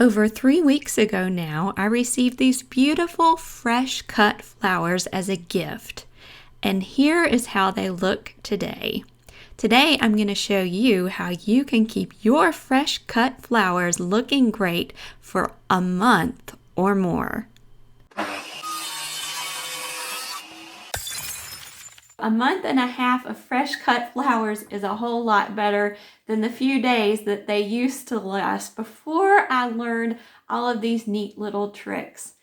Over 3 weeks ago now, I received these beautiful fresh cut flowers as a gift. And here is how they look today. Today, I'm going to show you how you can keep your fresh cut flowers looking great for a month or more. A month and a half of fresh cut flowers is a whole lot better than the few days that they used to last before I learned all of these neat little tricks.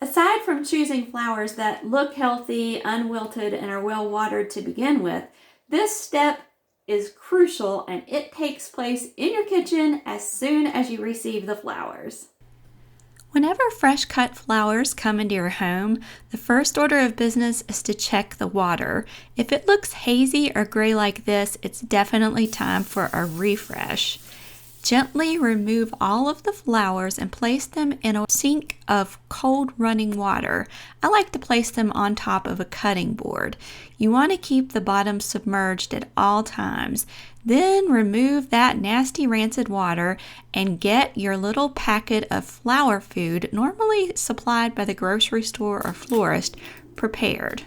Aside from choosing flowers that look healthy, unwilted, and are well watered to begin with, this step is crucial and it takes place in your kitchen as soon as you receive the flowers. Whenever fresh cut flowers come into your home, the first order of business is to check the water. If it looks hazy or gray like this, it's definitely time for a refresh. Gently remove all of the flowers and place them in a sink of cold running water. I like to place them on top of a cutting board. You want to keep the bottom submerged at all times. Then remove that nasty rancid water and get your little packet of flower food, normally supplied by the grocery store or florist, prepared.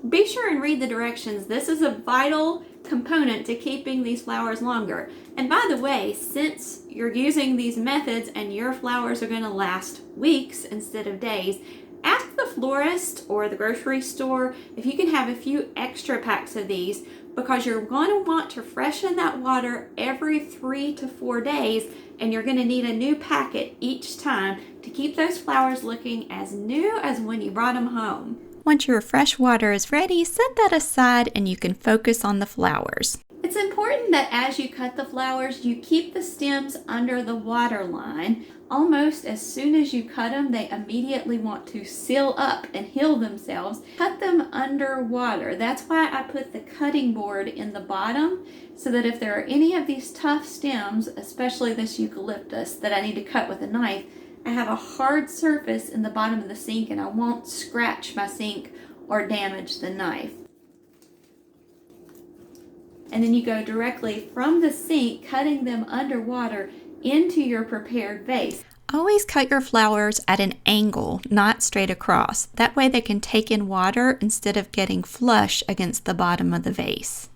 Be sure and read the directions. This is a vital component to keeping these flowers longer. And by the way, since you're using these methods and your flowers are going to last weeks instead of days, ask the florist or the grocery store if you can have a few extra packs of these, because you're going to want to freshen that water every 3 to 4 days, and you're going to need a new packet each time to keep those flowers looking as new as when you brought them home. Once your fresh water is ready, set that aside and you can focus on the flowers. It's important that as you cut the flowers, you keep the stems under the water line. Almost as soon as you cut them, they immediately want to seal up and heal themselves. Cut them underwater. That's why I put the cutting board in the bottom, so that if there are any of these tough stems, especially this eucalyptus, that I need to cut with a knife, I have a hard surface in the bottom of the sink and I won't scratch my sink or damage the knife. And then you go directly from the sink, cutting them underwater, into your prepared vase. Always cut your flowers at an angle, not straight across. That way they can take in water instead of getting flush against the bottom of the vase.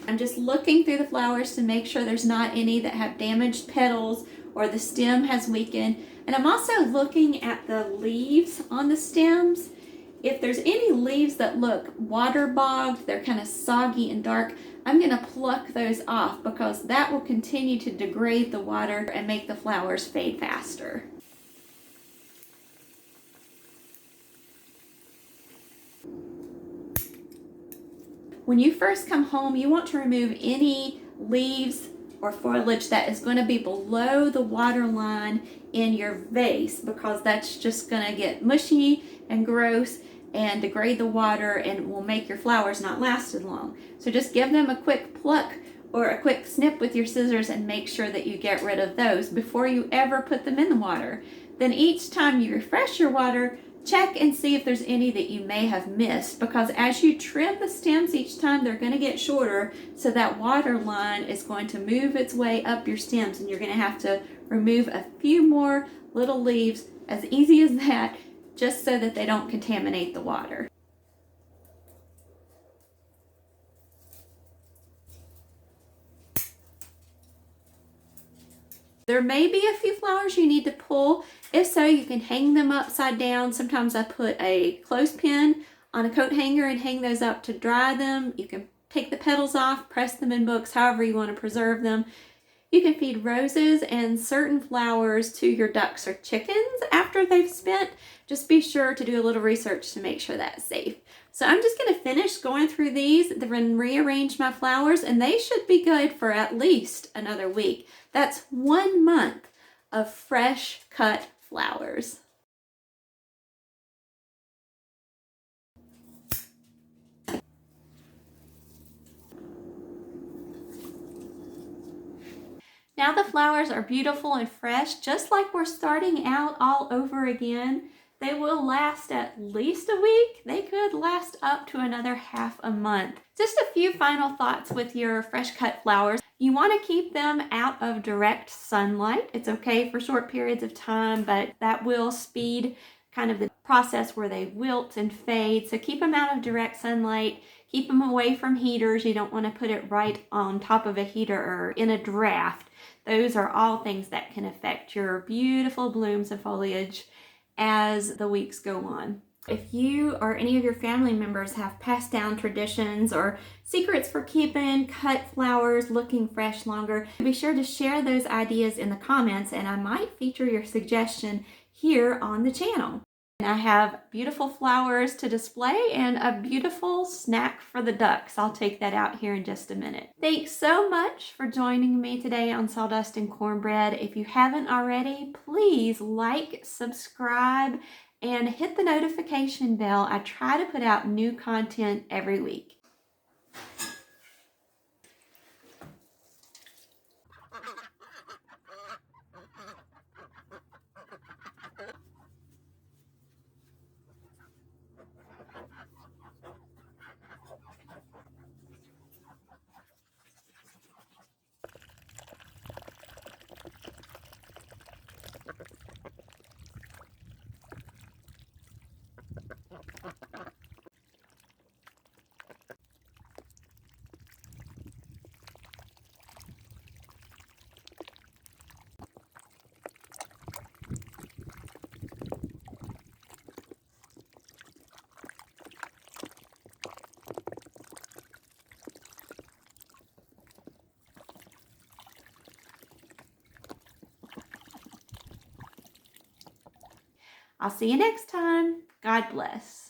I'm just looking through the flowers to make sure there's not any that have damaged petals or the stem has weakened. And I'm also looking at the leaves on the stems. If there's any leaves that look waterlogged, they're kind of soggy and dark, I'm going to pluck those off, because that will continue to degrade the water and make the flowers fade faster. When you first come home, you want to remove any leaves or foliage that is going to be below the water line in your vase, because that's just going to get mushy and gross and degrade the water and will make your flowers not last as long. So just give them a quick pluck or a quick snip with your scissors and make sure that you get rid of those before you ever put them in the water. Then each time you refresh your water, check and see if there's any that you may have missed, because as you trim the stems each time, they're going to get shorter, so that water line is going to move its way up your stems and you're going to have to remove a few more little leaves, as easy as that, just so that they don't contaminate the water. There may be a few flowers you need to pull. If so, you can hang them upside down. Sometimes I put a clothespin on a coat hanger and hang those up to dry them. You can take the petals off, press them in books, however you want to preserve them. You can feed roses and certain flowers to your ducks or chickens after they've spent. Just be sure to do a little research to make sure that's safe. So I'm just going to finish going through these, then rearrange my flowers, and they should be good for at least another week. That's 1 month of fresh cut flowers. Now the flowers are beautiful and fresh, just like we're starting out all over again. They will last at least a week. They could last last up to another half a month. Just a few final thoughts with your fresh cut flowers. You want to keep them out of direct sunlight. It's okay for short periods of time, but that will speed kind of the process where they wilt and fade. So keep them out of direct sunlight. Keep them away from heaters. You don't want to put it right on top of a heater or in a draft. Those are all things that can affect your beautiful blooms and foliage as the weeks go on. If you or any of your family members have passed down traditions or secrets for keeping cut flowers looking fresh longer, be sure to share those ideas in the comments, and I might feature your suggestion here on the channel. And I have beautiful flowers to display and a beautiful snack for the ducks. I'll take that out here in just a minute. Thanks so much for joining me today on Sawdust and Cornbread. If you haven't already, please like, subscribe, and hit the notification bell. I try to put out new content every week. I'll see you next time. God bless.